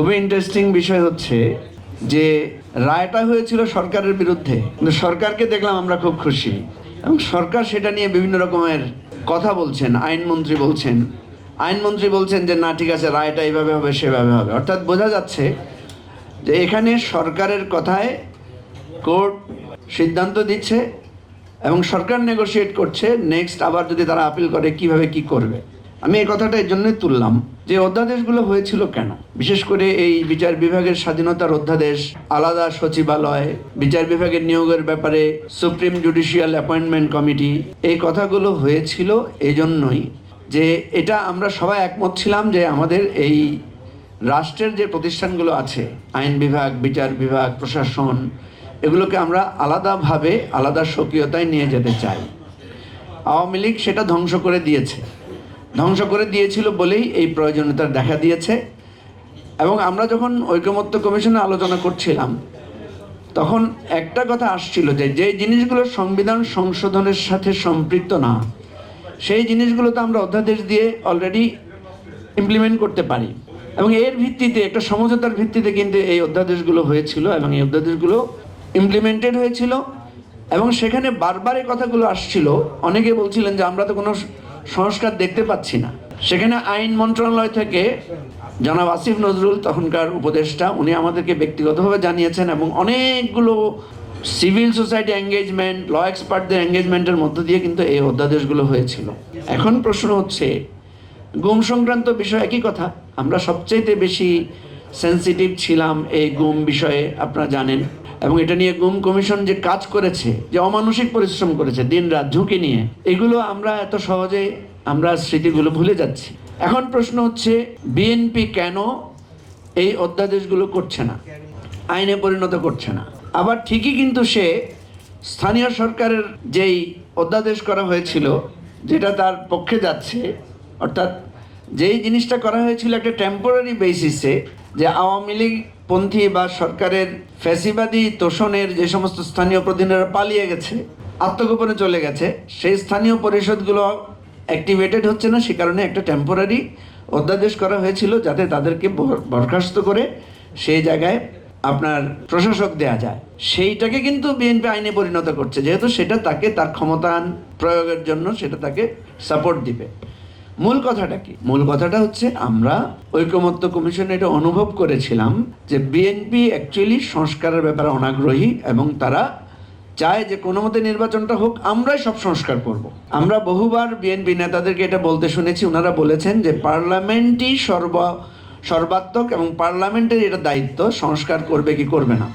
খুবই ইন্টারেস্টিং বিষয় হচ্ছে যে রায়টা হয়েছিল সরকারের বিরুদ্ধে, কিন্তু সরকারকে দেখলাম আমরা খুব খুশি এবং সরকার সেটা নিয়ে বিভিন্ন রকমের কথা বলছেন। আইনমন্ত্রী বলছেন যে না, ঠিক আছে, রায়টা এইভাবে হবে সেভাবে হবে। অর্থাৎ বোঝা যাচ্ছে যে এখানে সরকারের কথায় কোর্ট সিদ্ধান্ত দিচ্ছে এবং সরকার নেগোশিয়েট করছে নেক্সট আবার যদি তারা আপিল করে কিভাবে কি করবে। আমি এই কথাটা এই জন্যই তুললাম যে অধ্যাদেশগুলো হয়েছিল কেন, বিশেষ করে এই বিচার বিভাগের স্বাধীনতার অধ্যাদেশ, আলাদা সচিবালয়, বিচার বিভাগের নিয়োগের ব্যাপারে সুপ্রিম জুডিশিয়াল অ্যাপয়েন্টমেন্ট কমিটি, এই কথাগুলো হয়েছিল এই জন্যই যে এটা আমরা সবাই একমত ছিলাম যে আমাদের এই রাষ্ট্রের যে প্রতিষ্ঠানগুলো আছে, আইন বিভাগ, বিচার বিভাগ, প্রশাসন, এগুলোকে আমরা আলাদাভাবে আলাদা স্বকীয়তায় নিয়ে যেতে চাই। আওয়ামী লীগ সেটা ধ্বংস করে দিয়েছিল বলেই এই প্রয়োজনীয়তা দেখা দিয়েছে। এবং আমরা যখন ঐকমত্য কমিশনে আলোচনা করছিলাম তখন একটা কথা আসছিল যে যে জিনিসগুলো সংবিধান সংশোধনের সাথে সম্পৃক্ত না, সেই জিনিসগুলো তো আমরা অধ্যাদেশ দিয়ে অলরেডি ইমপ্লিমেন্ট করতে পারি এবং এর ভিত্তিতে একটা সমঝোতার ভিত্তিতে কিন্তু এই অধ্যাদেশগুলো হয়েছিল এবং এই অধ্যাদেশগুলো ইমপ্লিমেন্টেড হয়েছিল। এবং সেখানে বারবার এই কথাগুলো আসছিল, অনেকে বলছিলেন যে আমরা তো কোনো সংস্কার দেখতে পাচ্ছি না। সেখানে আইন মন্ত্রণালয় থেকে জনাব আসিফ নজরুল, তখনকার উপদেষ্টা, উনি আমাদেরকে ব্যক্তিগতভাবে জানিয়েছেন এবং অনেকগুলো সিভিল সোসাইটি এঙ্গেজমেন্ট, ল এক্সপার্টদের এঙ্গেজমেন্টের মধ্য দিয়ে কিন্তু এই অধ্যাদেশগুলো হয়েছিল। এখন প্রশ্ন হচ্ছে গুম সংক্রান্ত বিষয় একই কথা। আমরা সবচাইতে বেশি সেন্সিটিভ ছিলাম এই গুম বিষয়ে, আপনারা জানেন। এবং এটা নিয়ে গুম কমিশন যে কাজ করেছে, যে অমানসিক পরিশ্রম করেছে দিন রাত ঝুঁকি নিয়ে, এগুলো আমরা এত সহজে আমরা স্মৃতিগুলো ভুলে যাচ্ছি। এখন প্রশ্ন হচ্ছে বিএনপি কেন এই অধ্যাদেশগুলো করছে না, আইনে পরিণত করছে না। আবার ঠিকই কিন্তু সে স্থানীয় সরকারের যেই অধ্যাদেশ করা হয়েছিল যেটা তার পক্ষে যাচ্ছে, অর্থাৎ যেই জিনিসটা করা হয়েছিল একটা টেম্পোরারি বেসিসে, যে আওয়ামী লীগ পন্থী বা সরকারের ফ্যাসিবাদী তোষণের যে সমস্ত স্থানীয় প্রতিনিধিরা পালিয়ে গেছে, আত্মগোপনে চলে গেছে, সেই স্থানীয় পরিষদগুলো অ্যাক্টিভেটেড হচ্ছে না, সে কারণে একটা টেম্পোরারি অধ্যাদেশ করা হয়েছিল যাতে তাদেরকে বরখাস্ত করে সেই জায়গায় আপনার প্রশাসক দেয়া যায়। সেইটাকে কিন্তু বিএনপি আইনে পরিণত করছে, যেহেতু সেটা তাকে তার ক্ষমতায়ন প্রয়োগের জন্য সেটা তাকে সাপোর্ট দিবে। মূল কথাটা কি? মূল কথাটা হচ্ছে আমরা ঐকমত্য কমিশনে এটা অনুভব করেছিলাম যে বিএনপি অ্যাকচুয়ালি সংস্কারের ব্যাপারে অনাগ্রহী এবং তারা চায় যে কোনো মতে নির্বাচনটা হোক, আমরাই সব সংস্কার করব। আমরা বহুবার বিএনপি নেতাদেরকে এটা বলতে শুনেছি, ওনারা বলেছেন যে পার্লামেন্টই সর্বাত্মক এবং পার্লামেন্টের এটা দায়িত্ব সংস্কার করবে কি করবে না।